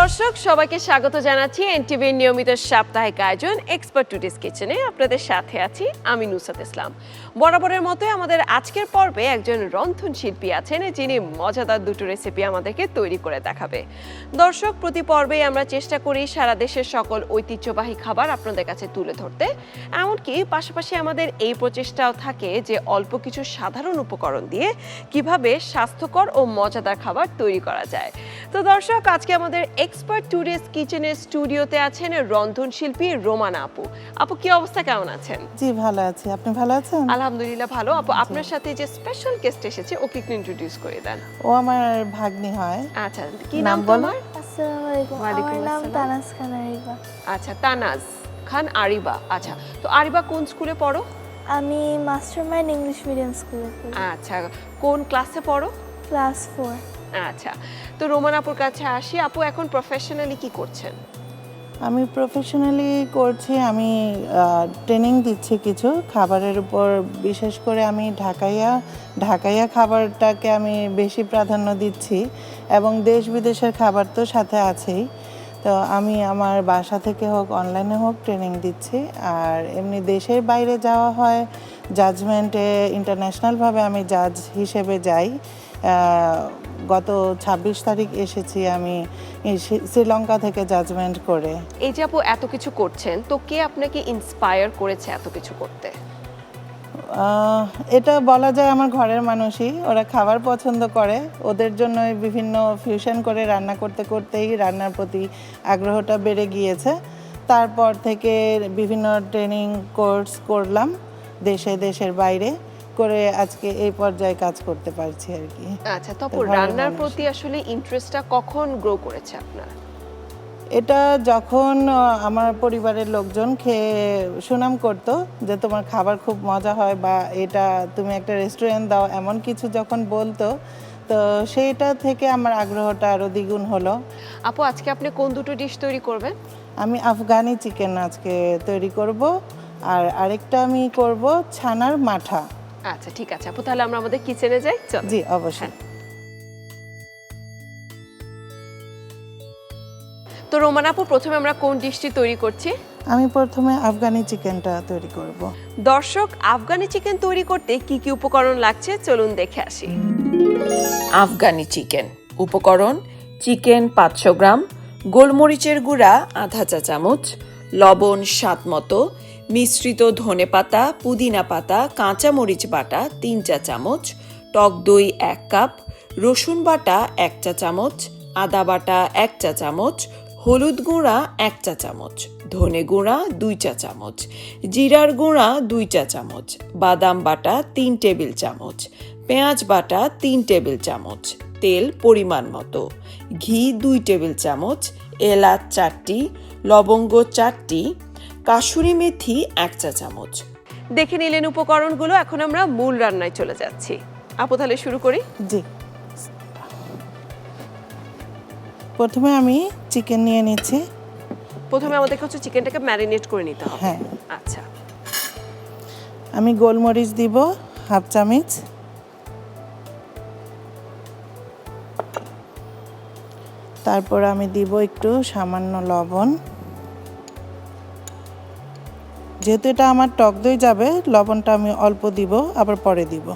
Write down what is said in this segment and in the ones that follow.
দর্শক সবাইকে স্বাগত জানাচ্ছি এনটিভির নিয়মিত সাপ্তাহিক আয়োজন এক্সপার্ট টুডেস কিচেনে। আপনাদের সাথে আছি আমি নুসরাত ইসলাম। বরাবরের মতোই আমাদের আজকের পর্বে একজন রন্ধনশিল্পী আছেন যিনি মজাদার দুটো রেসিপি আমাদেরকে তৈরি করে দেখাবে। দর্শক, প্রতি পর্বেই আমরা চেষ্টা করি সারা দেশের সকল ঐতিহ্যবাহী খাবার আপনাদের কাছে তুলে ধরতে। এমনকি পাশাপাশি আমাদের এই প্রচেষ্টাও থাকে যে অল্প কিছু সাধারণ উপকরণ দিয়ে কিভাবে স্বাস্থ্যকর ও মজাদার খাবার তৈরি করা যায়। তো দর্শক, আজকে আমাদের এক্সপার্ট টুডেস কিচেনের স্টুডিওতে আছেন রন্ধনশিল্পী রোমানা আপু। আপু, কি অবস্থা, কেমন আছেন? জি, ভালো আছি। আপনি ভালো আছেন? আলহামদুলিল্লাহ ভালো। আপু, আপনার সাথে যে স্পেশাল গেস্ট এসেছে ওকে একটু ইন্ট্রোডিউস করে দেন। ও আমার ভাগ্নি হয়। আচ্ছা, কি নাম বলো? তোমার? আসসালামু আলাইকুম। আমার নাম তানাজ খান আরিবা। আচ্ছা, তানাজ খান আরিবা। আচ্ছা, তো আরিবা কোন স্কুলে পড়ো? আমি মাস্টারমাইন্ড ইংলিশ মিডিয়াম স্কুলে পড়ি। আচ্ছা, কোন ক্লাসে পড়ো? ক্লাস 4। আচ্ছা, তো রোমানা আপুর কাছে আসি। আপু, এখন প্রফেশনালি কি করছেন? আমি প্রফেশনালি করছি, আমি ট্রেনিং দিচ্ছি কিছু খাবারের উপর। বিশেষ করে আমি ঢাকাইয়া খাবারটাকে আমি বেশি প্রাধান্য দিচ্ছি, এবং দেশ বিদেশের খাবার তো সাথে আছেই। তো আমি আমার বাসা থেকে হোক অনলাইনে হোক ট্রেনিং দিচ্ছি। আর এমনি দেশের বাইরে যাওয়া হয় জাজমেন্টে, ইন্টারন্যাশনালভাবে আমি জাজ হিসেবে যাই। গত 26 তারিখ এসেছি আমি শ্রীলঙ্কা থেকে জাজমেন্ট করে। এই যে আপু এত কিছু করছেন, তো কে আপনাকে ইন্সপায়ার করেছে এত কিছু করতে? এটা বলা যায় আমার ঘরের মানুষই। ওরা খাবার পছন্দ করে, ওদের জন্য বিভিন্ন ফিউশন করে রান্না করতে করতেই রান্নার প্রতি আগ্রহটা বেড়ে গিয়েছে। তারপর থেকে বিভিন্ন ট্রেনিং কোর্স করলাম দেশের বাইরে করে আজকে এই পর্যায়ে কাজ করতে পারছি আর কি। আচ্ছা, তো আপু রান্নার প্রতি আসলে ইন্টারেস্টটা কখন গ্রো করেছে আপনার? এটা যখন আমার পরিবারের লোকজন খেয়ে সুনাম করতো যে তোমার খাবার খুব মজা হয়, বা এটা তুমি একটা রেস্টুরেন্ট দাও, এমন কিছু যখন বলতো, তো সেইটা থেকে আমার আগ্রহটা আরও দ্বিগুণ হলো। আপু, আজকে আপনি কোন দুটো ডিশ তৈরি করবেন? আমি আফগানি চিকেন আজকে তৈরি করব, আর আরেকটা আমি করব ছানার মাঠা। আচ্ছা, ঠিক আছে আপু, তাহলে আমরা আমাদের কিচেনে যাই। চল। জি, অবশ্যই। তো রোমানা আপু, প্রথমে আমরা কোন ডিশটি তৈরি করছি? আমি প্রথমে আফগানি চিকেনটা তৈরি করব। দর্শক, আফগানি চিকেন তৈরি করতে কি কি উপকরণ লাগছে চলুন দেখে আসি। আফগানি চিকেন উপকরণ: চিকেন 500 গ্রাম, গোলমরিচের গুঁড়া আধা চা চামচ, লবণ স্বাদ মতো, মিশ্রিত ধনেপাতা, পুদিনা পাতা, কাঁচামরিচ বাটা 3 চা চামচ, টক দই 1 কাপ, রসুন বাটা 1 চা চামচ, আদা বাটা 1 চা চামচ, হলুদ গুঁড়া 1 চা চামচ, ধনে গুঁড়া 2 চা চামচ, জিরার গুঁড়া 2 চা চামচ, বাদাম বাটা 3 টেবিল চামচ, পেঁয়াজ বাটা 3 টেবিল চামচ, তেল পরিমাণ মতো, ঘি 2 টেবিল চামচ, এলাচ 4টি, লবঙ্গ 4টি, কাসুরি মেথি 1 চা চামচ। দেখে নিলেন উপকরণগুলো। এখন আমরা মূল রান্নায় চলে যাচ্ছি। আপু, তাহলে শুরু করি। জি, প্রথমে আমি চিকেন নিয়ে নিচ্ছি। প্রথমে আমাদেরকে হচ্ছে চিকেনটাকে ম্যারিনেট করে নিতে হবে। হ্যাঁ। আচ্ছা, আমি গোলমরিচ দিব হাফ চামচ, তারপর আমি দিব একটু সামান্য লবণ। যেহেতু এটা আমার টক দই যাবে, লবণটা আমি অল্প দিব, আবার পরে দিব।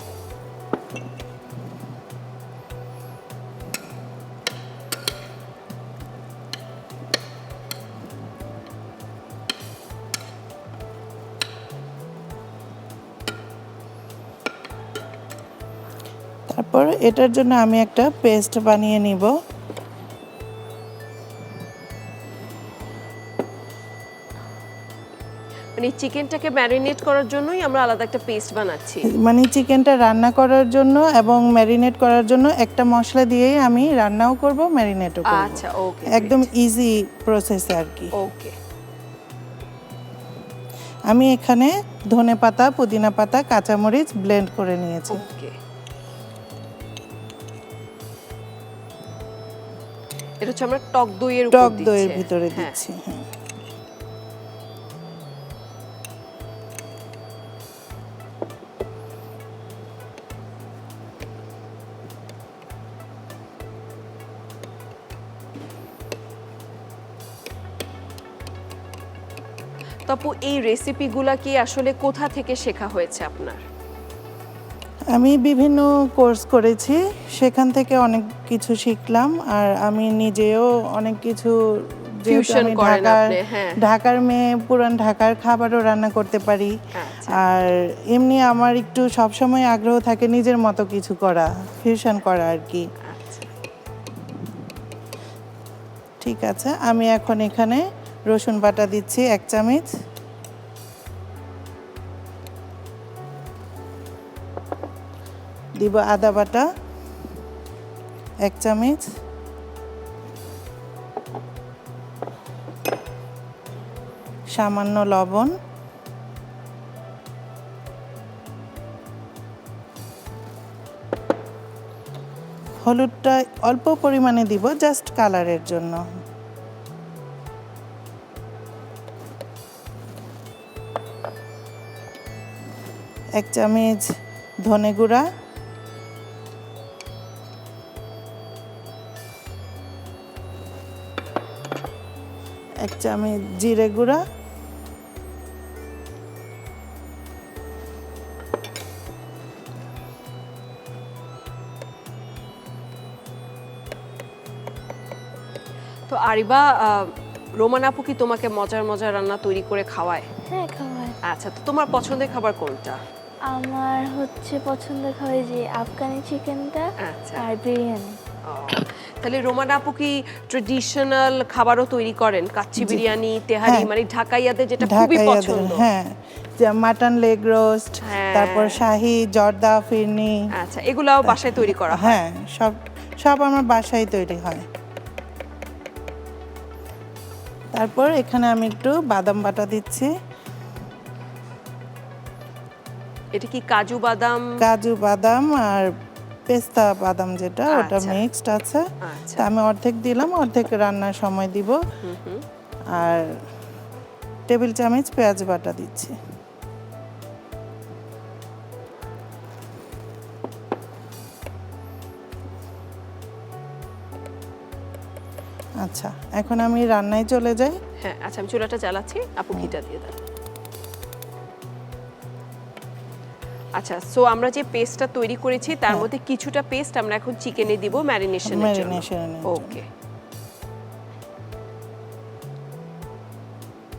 তারপর এটার জন্য আমি একটা পেস্ট বানিয়ে নিব। মানে চিকেনটাকে ম্যারিনেট করার জন্যই আমরা আলাদা একটা পেস্ট বানাচ্ছি। মানে চিকেনটা রান্না করার জন্য এবং ম্যারিনেট করার জন্য একটা মশলা দিয়েই আমি রান্নাও করব, ম্যারিনেটও করব। আচ্ছা, ওকে, একদম ইজি প্রসেস আর কি। ওকে। আমি এখানে ধনেপাতা, পুদিনা পাতা, কাঁচামরিচ ব্লেন্ড করে নিয়েছি। ওকে, এটা হচ্ছে আমরা টক দইয়ের উপর টক দিচ্ছি। দইয়ের ভিতরে হ্যাঁ। দিচ্ছি। হ্যাঁ, তো আপু এই রেসিপিগুলা কি আসলে কোথা থেকে শেখা হয়েছে আপনার? আমি বিভিন্ন কোর্স করেছি, সেখান থেকে অনেক কিছু শিখলাম। আর আমি নিজেও অনেক কিছু, যেহেতু Fusion আমি করেন আপনি, হ্যাঁ। ঢাকার মেয়ে, পুরান ঢাকার খাবারও রান্না করতে পারি। আচ্ছা। আর এমনি আমার একটু সবসময় আগ্রহ থাকে নিজের মতো কিছু করা, ফিউশন করা আর কি। আচ্ছা, ঠিক আছে, আমি এখন এখানে রসুন বাটা দিচ্ছি 1 চামচ, দিব আদা বাটা 1 চামচ, সামান্য লবণ, হলুদটা অল্প পরিমাণে দিব, জাস্ট কালারের জন্য। এক চামচ ধনে গুঁড়া, এক চামচ জিরে গুঁড়া, তো আরিবা, রোমান আপু কি তোমাকে মজার মজার রান্না তৈরি করে খাওয়ায়? হ্যাঁ, খাওয়াই। আচ্ছা, তো তোমার পছন্দের খাবার কোনটা? আমার হচ্ছে পছন্দের খাবার যে আফগানি চিকেনটা আচ্ছা। আর বিরিয়ানি। ও, তাহলে রোমান আপু কি ট্রেডিশনাল খাবারও তৈরি করেন? কাচ্চি বিরিয়ানি, তেহারি, হ্যাঁ। মানে ঢাকাইয়াদের যেটা খুবই ঢাকাইয়াদের, পছন্দ। হ্যাঁ, যে মাটন লেগ রোস্ট, হ্যাঁ। তারপর শাহি, জর্দা, ফিরনি। আচ্ছা, এগুলাও বাসায় তৈরি করা হয়? হ্যাঁ, সব সব আমার বাসায় তৈরি হয়। তারপর এখানে আমি একটু বাদাম বাটা দিচ্ছি, এটা কি কাজু বাদাম? কাজু বাদাম আর পেস্তা বাদাম যেটা, ওটা আচ্ছা। মিক্সড আছে। আচ্ছা। তা আমি অর্ধেক দিলাম, অর্ধেক রান্নার সময় দিব। আর টেবিল চামচ পেঁয়াজ বাটা দিচ্ছি। আচ্ছা, এখন আমি রান্নায় চলে যাই। হ্যাঁ, আচ্ছা, আমি চুলাটা জ্বালাচ্ছি, আপু ঘিটা দিয়ে দেন। আচ্ছা, সো আমরা যে পেস্টটা তৈরি করেছি তার মধ্যে কিছুটা পেস্ট আমরা এখন চিকেনে দিব ম্যারিনেশনের জন্য। ম্যারিনেশনের জন্য। ওকে।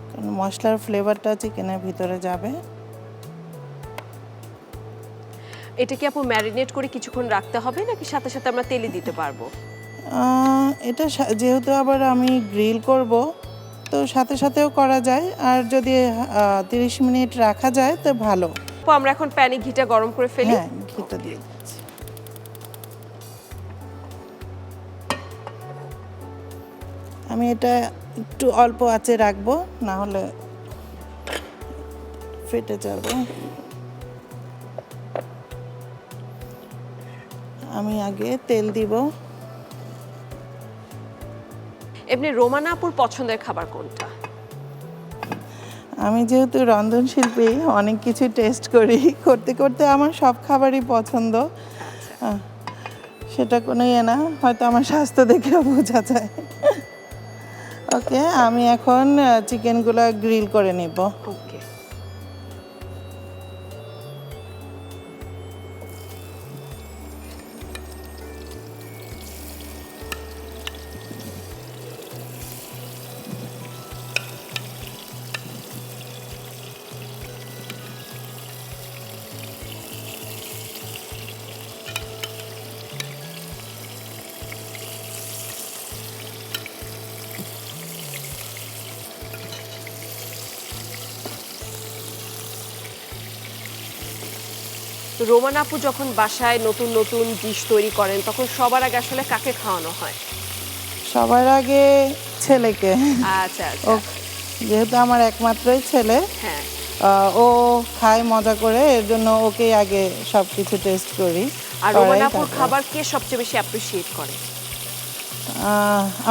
কারণ মশলার ফ্লেভারটা চিকেনের ভিতরে যাবে। এটা কি আপু ম্যারিনেট করে কিছুক্ষণ রাখতে হবে নাকি সাথে সাথে আমরা তেলে দিতে পারবো? এটা যেহেতু আবার আমি গ্রিল করব, তো সাথে সাথেও করা যায়। আর যদি 30 মিনিট রাখা যায় তো ভালো। আপু, আমরা এখন প্যানে ঘিটা গরম করে ফেলি। হ্যাঁ, ঘিটা দিয়ে দিচ্ছি। আমি এটা একটু অল্প আঁচে রাখবো, না হলে ফেটে যাবে। আমি আগে তেল দিব। এমনি রোমানা আপুর পছন্দের খাবার কোনটা? আমি যেহেতু রন্ধনশিল্পী, অনেক কিছু টেস্ট করি, করতে করতে আমার সব খাবারই পছন্দ। সেটা কোনো ইয়ে না, হয়তো আমার স্বাস্থ্য দেখেও বোঝা যায়। ওকে, আমি এখন চিকেনগুলো গ্রিল করে নিব। ওকে। তো রোমান আপু যখন বাসায় নতুন নতুন ডিশ তৈরি করেন তখন সবার আগে আসলে কাকে খাওয়ানো হয়? সবার আগে ছেলেকে। আচ্ছা, ও, আচ্ছা। যেহেতু আমার একমাত্রই ছেলে, হ্যাঁ। ও খায় মজা করে, এর জন্য ওকেই আগে সব কিছু টেস্ট করি। আর রোমান করাই আপুর তারপর। খাবার কে সবচেয়ে বেশি অ্যাপ্রিশিয়েট করে?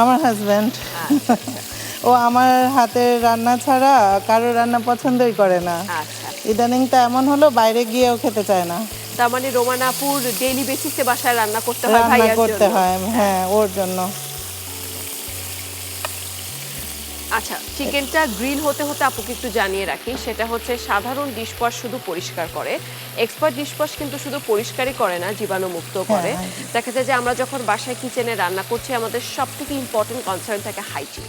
আমার হাজব্যান্ড। আচ্ছা, আচ্ছা। ও আমার হাতের রান্না ছাড়া কারো রান্না পছন্দই করে না। আচ্ছা। ইদানিং তো এমন হলো, বাইরে গিয়েও খেতে চায় না। তার মানে রোমান আপুর ডেইলি বেসিসে বাসায় রান্না করতে হয় রান্না ভাইয়ার করতে জন্য। হয়, হ্যাঁ, ওর জন্য। আচ্ছা, চিকেনটা গ্রিল হতে হতে আপুকে একটু জানিয়ে রাখি, সেটা হচ্ছে সাধারণ ডিশওয়াশ শুধু পরিষ্কার করে, এক্সপার্ট ডিশওয়াশ কিন্তু শুধু পরিষ্কারই করে না, জীবাণুমুক্ত করে। হ্যাঁ। দেখা যায় যে আমরা যখন বাসায় কিচেনে রান্না করছি আমাদের সবথেকে ইম্পর্টেন্ট কনসার্ন থাকে হাইজিন।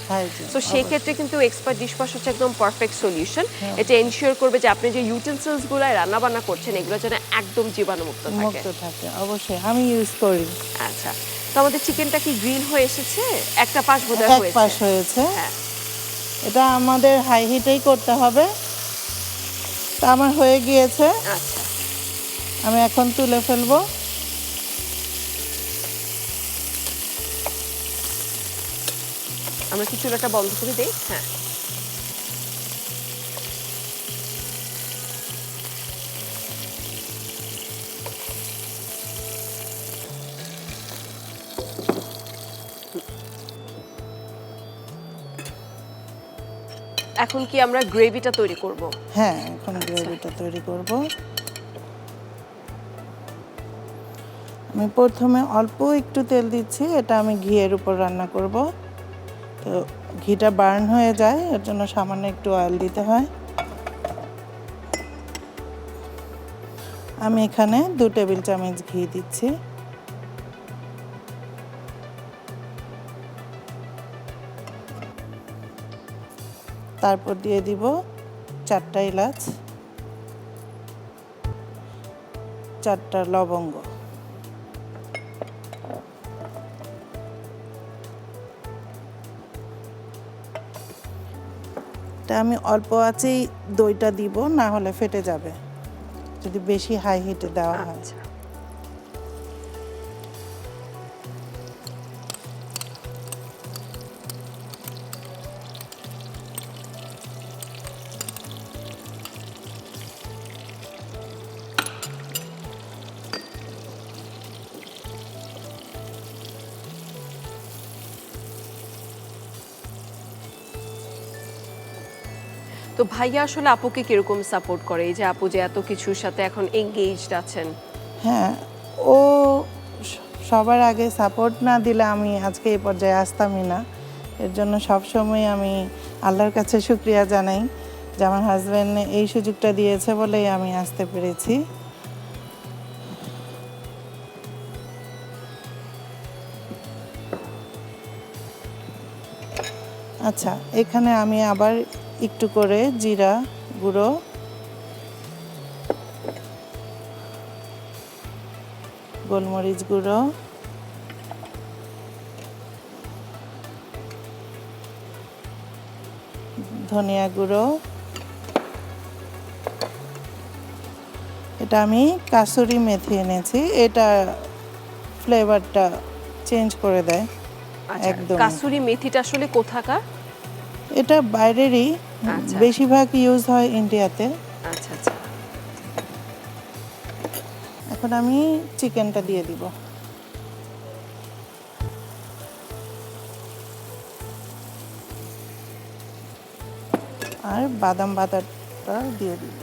তো সেই ক্ষেত্রে কিন্তু এক্সপার্ট ডিশওয়াশ হচ্ছে একদম পারফেক্ট সলিউশন। এটা এনশিওর করবে যে আপনি যে ইউটেন্সিলস গুলো রান্না বান্না করছেন এগুলো যেন একদম জীবাণুমুক্ত থাকে। মুক্ত থাকে, অবশ্যই আমি ইউজ করি। আচ্ছা, তো আমাদের চিকেনটা কি গ্রিল হয়ে এসেছে? একটা পাশ বোধহয় এক হয়েছে। পাশ হয়েছে। হ্যাঁ। এটা আমাদের হাই হিটেই করতে হবে। তা আমার হয়ে গিয়েছে, আচ্ছা, আমি এখন তুলে ফেলবো। আমরা কি চুলাটা বন্ধ করে দেই? হ্যাঁ। এখন কি আমরা গ্রেভিটা তৈরি করব? হ্যাঁ, এখন গ্রেভিটা তৈরি করব। আমি প্রথমে অল্প একটু তেল দিচ্ছি, এটা আমি ঘিয়ের উপর রান্না করব। তো ঘিটা বার্ন হয়ে যায়, এর জন্য সামান্য একটু অয়েল দিতে হয়। আমি এখানে 2 টেবিল চামচ ঘি দিচ্ছি। তারপর দিয়ে দিব 4টা এলাচ, 4টা লবঙ্গ। তা আমি অল্প আঁচেই দইটা দিব, না হলে ফেটে যাবে যদি বেশি হাই হিটে দেওয়া হয়। আচ্ছা, তো ভাইয়া আসলে আপুকে কিরকম সাপোর্ট করে, এই যে আপু যে এত কিছুর সাথে এখন এঙ্গেজড আছেন? হ্যাঁ, ও সবার আগে সাপোর্ট না দিলে আমি আজকে এই পর্যায়ে আসতামই না। এর জন্য সবসময় আমি আল্লাহর কাছে শুকরিয়া জানাই যে আমার হাজব্যান্ড এই সুযোগটা দিয়েছে বলেই আমি আসতে পেরেছি। আচ্ছা, এখানে আমি আবার একটু করে জিরা গুঁড়ো, গোলমরিচ গুঁড়ো, ধনিয়া গুঁড়ো, এটা আমি কাসুরি মেথি এনেছি, এটা ফ্লেভারটা চেঞ্জ করে দেয় আচ্ছা, একদম। কাসুরি মেথিটা আসলে কোথাকার? এটা বাইরেরই, আচ্ছা। বেশিরভাগ ইউজ হয় ইন্ডিয়াতে। আচ্ছা আচ্ছা, এখন আমি চিকেনটা দিয়ে দিব। আর বাদাম বাটাটা দিয়ে দিব।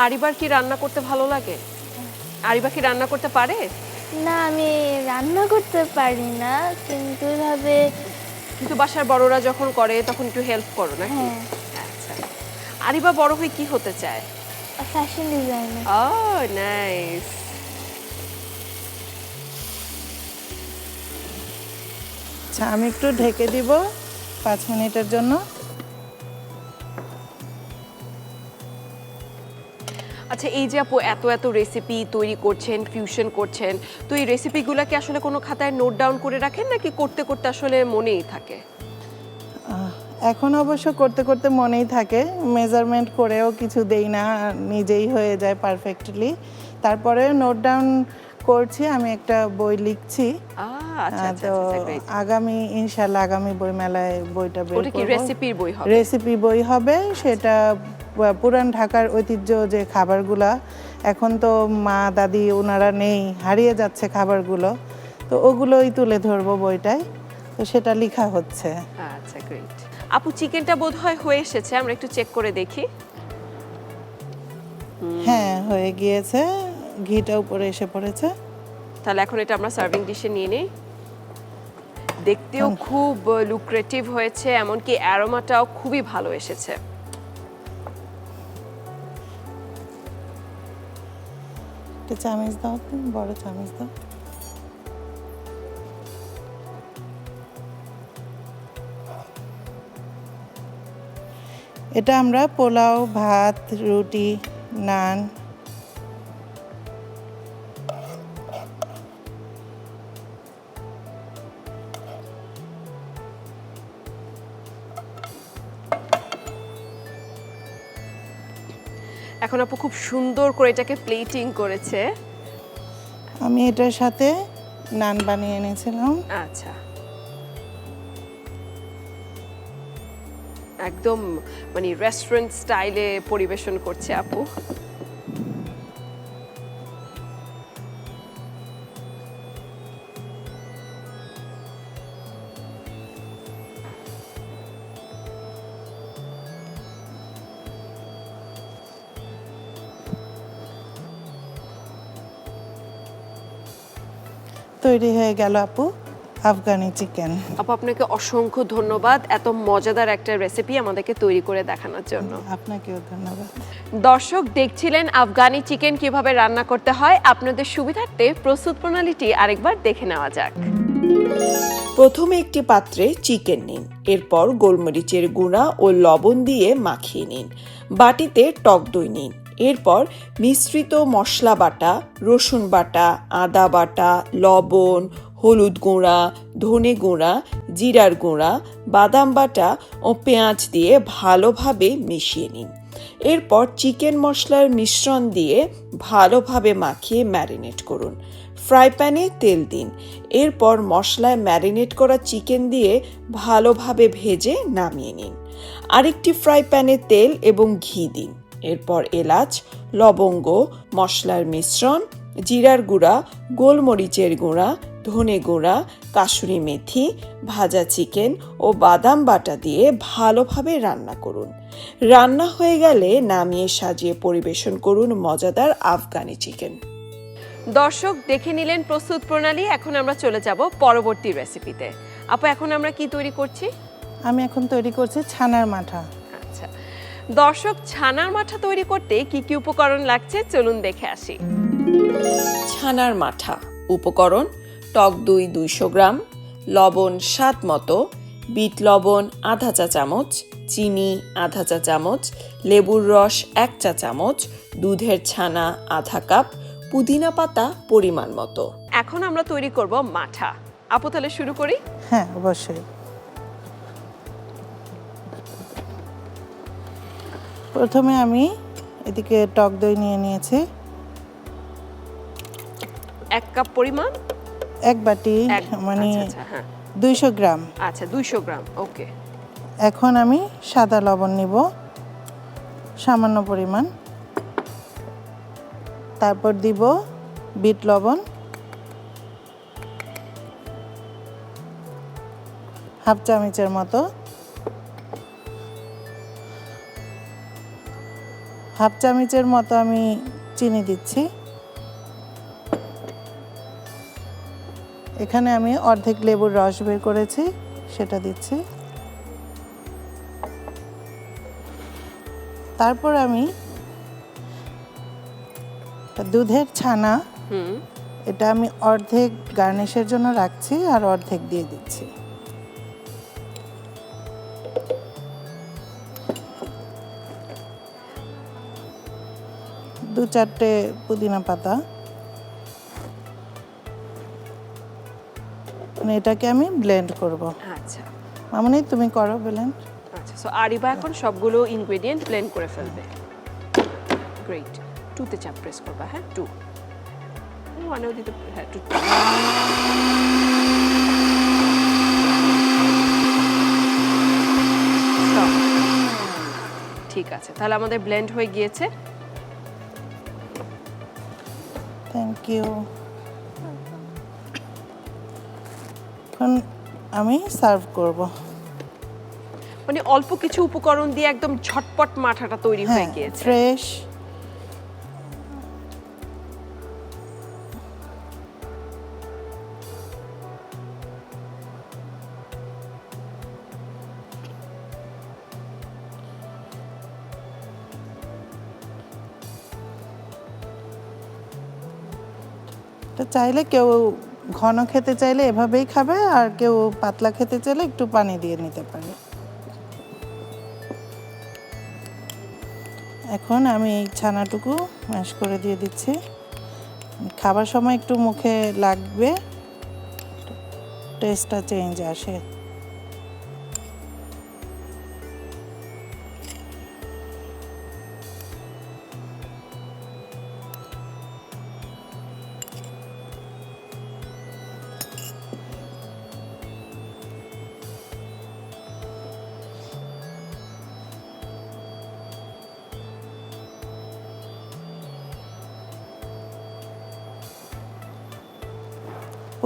আরিবার কি রান্না করতে ভালো লাগে? আরিবা কি রান্না করতে পারে? না, আমি রান্না করতে পারি না, কিন্তু এভাবে কিন্তু বাসার বড়রা যখন করে তখন একটু হেল্প করো নাকি? হ্যাঁ, আচ্ছা, আরিবা বড় হয়ে কি হতে চায়? Fashion designer. Oh nice. আচ্ছা, আমি একটু ঢেকে দিব 5 মিনিটের জন্য। আচ্ছা, এই যে আপু এত এত রেসিপি তৈরি করছেন, ফিউশন করছেন, তো এই রেসিপিগুলোকে আসলে কোনো খাতায় নোট ডাউন করে রাখেন নাকি করতে করতে আসলে মনেই থাকে? এখন অবশ্য করতে করতে মনেই থাকে, মেজারমেন্ট করেও কিছু দেই না, নিজেই হয়ে যায় পারফেক্টলি। তারপরে নোট ডাউন করছি, আমি একটা বই লিখছি। আচ্ছা আচ্ছা, তো গ্রেট। আগামী ইনশাল্লাহ আগামী বইমেলায় বইটা বের ওটা কি করব। রেসিপির বই হবে? রেসিপি বই হবে, সেটা পুরান ঢাকার ঐতিহ্য যে খাবারগুলা এখন তো মা দাদি ওনারা নেই, হারিয়ে যাচ্ছে খাবারগুলো, তো ওগুলোই তুলে ধরবো বইটায়, তো সেটা লেখা হচ্ছে। আচ্ছা, গ্রেট। আপু, চিকেনটা বোধহয় হয়ে এসেছে, আমরা একটু চেক করে দেখি। হ্যাঁ, হয়ে গিয়েছে, ঘিটা উপরে এসে পড়েছে। তাহলে এখন এটা আমরা সার্ভিং ডিশে নিয়ে নিই। দেখতেও খুব লুক্রেটিভ হয়েছে, এমনকি অ্যারোমাটাও খুবই ভালো এসেছে। একটা চামচ দাও, তুমি বড় চামচ দাও। এটা আমরা পোলাও, ভাত, রুটি, নান, এখন আপু খুব সুন্দর করে এটাকে প্লেটিং করেছে। আমি এটার সাথে নান বানিয়ে এনেছিলাম। আচ্ছা, একদম মানে রেস্টুরেন্ট স্টাইলে পরিবেশন করছে আপু। তৈরি হয়ে গেল আপু আফগানি চিকেন। আপু, আপনাকে অসংখ্য ধন্যবাদ এত মজাদার একটা রেসিপি আমাদেরকে তৈরি করে দেখানোর জন্য। আপনাকেও ধন্যবাদ। দর্শক দেখছিলেন আফগানি চিকেন কিভাবে রান্না করতে হয়। আপনাদের সুবিধার্থে প্রস্তুত প্রণালীটি আরেকবার দেখে নেওয়া যাক। প্রথমে একটি পাত্রে চিকেন নিন, এরপর গোলমরিচের গুঁড়া ও লবণ দিয়ে মাখিয়ে নিন। বাটিতে টক দই নিন, এরপর মিশ্রিত মশলা বাটা, রসুন বাটা, আদা বাটা, লবণ, হলুদ গুঁড়া, ধনে গুঁড়া, জিরার গুঁড়া, বাদাম বাটা ও পেঁয়াজ দিয়ে ভালোভাবে মিশিয়ে নিন। এরপর চিকেন মশলার মিশ্রণ দিয়ে ভালোভাবে মাখিয়ে ম্যারিনেট করুন। ফ্রাই প্যানে তেল দিন, এরপর মশলায় ম্যারিনেট করা চিকেন দিয়ে ভালোভাবে ভেজে নামিয়ে নিন। আরেকটি ফ্রাই প্যানে তেল এবং ঘি দিন, এরপর এলাচ, লবঙ্গ, মশলার মিশ্রণ, জিরার গুঁড়া, গোলমরিচের গুঁড়া, ধনে গুঁড়া, কাসুরি মেথি, ভাজা চিকেন ও বাদাম বাটা দিয়ে ভালোভাবে রান্না করুন। রান্না হয়ে গেলে নামিয়ে সাজিয়ে পরিবেশন করুন মজাদার আফগানি চিকেন। দর্শক দেখে নিলেন প্রস্তুত প্রণালী। এখন আমরা চলে যাব পরবর্তী রেসিপিতে। আপু, এখন আমরা কি তৈরি করছি? আমি এখন তৈরি করছি ছানার মাঠা। আচ্ছা দর্শক, ছানার মাঠা তৈরি করতে কি কি উপকরণ লাগছে চলুন দেখে আসি। ছানার মাঠা উপকরণ: টক দই 200 গ্রাম, লবণ স্বাদ মতো, বিট লবণ আধা চা চামচ, চিনি আধা চা চামচ, লেবুর রস 1 চা চামচ, দুধের ছানা আধা কাপ, পুদিনা পাতা পরিমাণ মতো। এখন আমরা তৈরি করব মাঠা। আপু, তাহলে শুরু করি। হ্যাঁ, অবশ্যই। প্রথমে আমি এদিকে টক দই নিয়ে নিয়েছি 1 কাপ পরিমাণ, 1 বাটি, মানে হ্যাঁ 200 গ্রাম। আচ্ছা 200 গ্রাম, ওকে। এখন আমি সাদা লবণ নিব সামান্য পরিমাণ, তারপর দিব বিট লবণ হাফ চামচের মতো, হাফ চামচের মতো আমি চিনি দিচ্ছি। এখানে আমি অর্ধেক লেবুর রস বের করেছি, সেটা দিচ্ছি। তারপর আমি দুধের ছানা, এটা আমি অর্ধেক গার্নিশের জন্য রাখছি আর অর্ধেক দিয়ে দিচ্ছি। দু চারটে পুদিনা পাতা, এটাকে আমি ব্লেন্ড করব। আচ্ছা মামনি, তুমি করো ব্লেন্ড। আচ্ছা, সো আরিবা এখন সবগুলো ইনগ্রেডিয়েন্ট ব্লেন্ড করে ফেলবে। গ্রেট। 2তে চাপ প্রেস করবা, হ্যাঁ 2। 1এও দিতে, হ্যাঁ 2। ঠিক আছে, তাহলে আমাদের ব্লেন্ড হয়ে গিয়েছে। Thank you. এখন আমি সার্ভ করব। মানে অল্প কিছু উপকরণ দিয়ে একদম ঝটপট মাঠাটা তৈরি হয়ে হ্যাঁ, গিয়েছে। ফ্রেশ। তো চাইলে কেউ ঘন খেতে চাইলে এভাবেই খাবে, আর কেউ পাতলা খেতে চাইলে একটু পানি দিয়ে নিতে পারে। এখন আমি এই ছানাটুকু ম্যাশ করে দিয়ে দিচ্ছি। খাবার সময় একটু মুখে লাগবে, টেস্টটা চেঞ্জ আসে।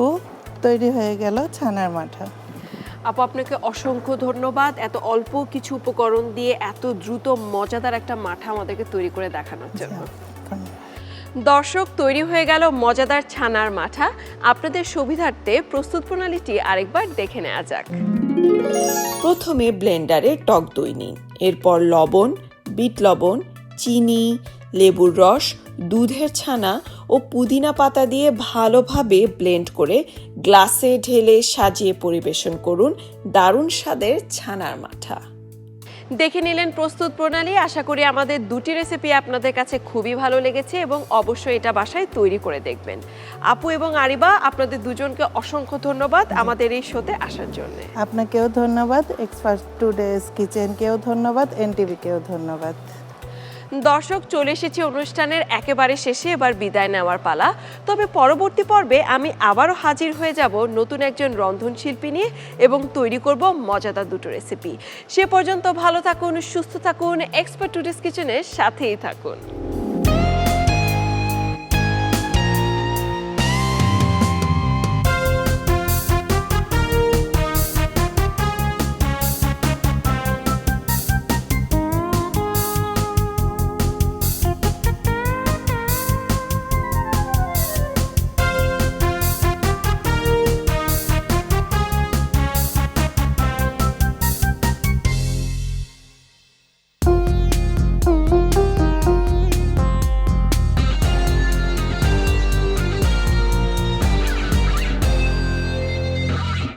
ও তৈরি হয়ে গেল ছানার মাঠা। আপু আপনাকে অসংখ্য ধন্যবাদ এত অল্প কিছু উপকরণ দিয়ে এত দ্রুত মজাদার একটা মাঠা আমাদেরকে তৈরি করে দেখানোর জন্য। দর্শক, তৈরি হয়ে গেল মজাদার ছানার মাঠা। আপনাদের সুবিধার্থে প্রস্তুত প্রণালীটি আরেকবার দেখে নেওয়া যাক। প্রথমে ব্লেন্ডারে টক দই নিন, এরপর লবণ, বিট লবণ, চিনি, লেবুর রস, দুধের ছানা ও পুদিনা পাতা দিয়ে ভালোভাবে ব্লেন্ড করে গ্লাসে ঢেলে সাজিয়ে পরিবেশন করুন দারুণ স্বাদের ছানার মাঠা। দেখে নিলেন প্রস্তুত প্রণালী। আশা করি আমাদের দুটি রেসিপি আপনাদের কাছে খুবই ভালো লেগেছে এবং অবশ্যই এটা বাসায় তৈরি করে দেখবেন। আপু এবং আরিবা, আপনাদের দুজনকে অসংখ্য ধন্যবাদ আমাদের এই শোতে আসার জন্য। আপনাকেও ধন্যবাদ, এক্সপার্ট টুডেস কিচেনকেও ধন্যবাদ, এনটিভিকেও ধন্যবাদ। দর্শক, চলে এসেছি অনুষ্ঠানের একেবারে শেষে, এবার বিদায় নেওয়ার পালা। তবে পরবর্তী পর্বে আমি আবারও হাজির হয়ে যাব নতুন একজন রন্ধনশিল্পী নিয়ে এবং তৈরি করব মজাদার দুটো রেসিপি। সে পর্যন্ত ভালো থাকুন, সুস্থ থাকুন, এক্সপার্ট টুডেস কিচেনের সাথেই থাকুন।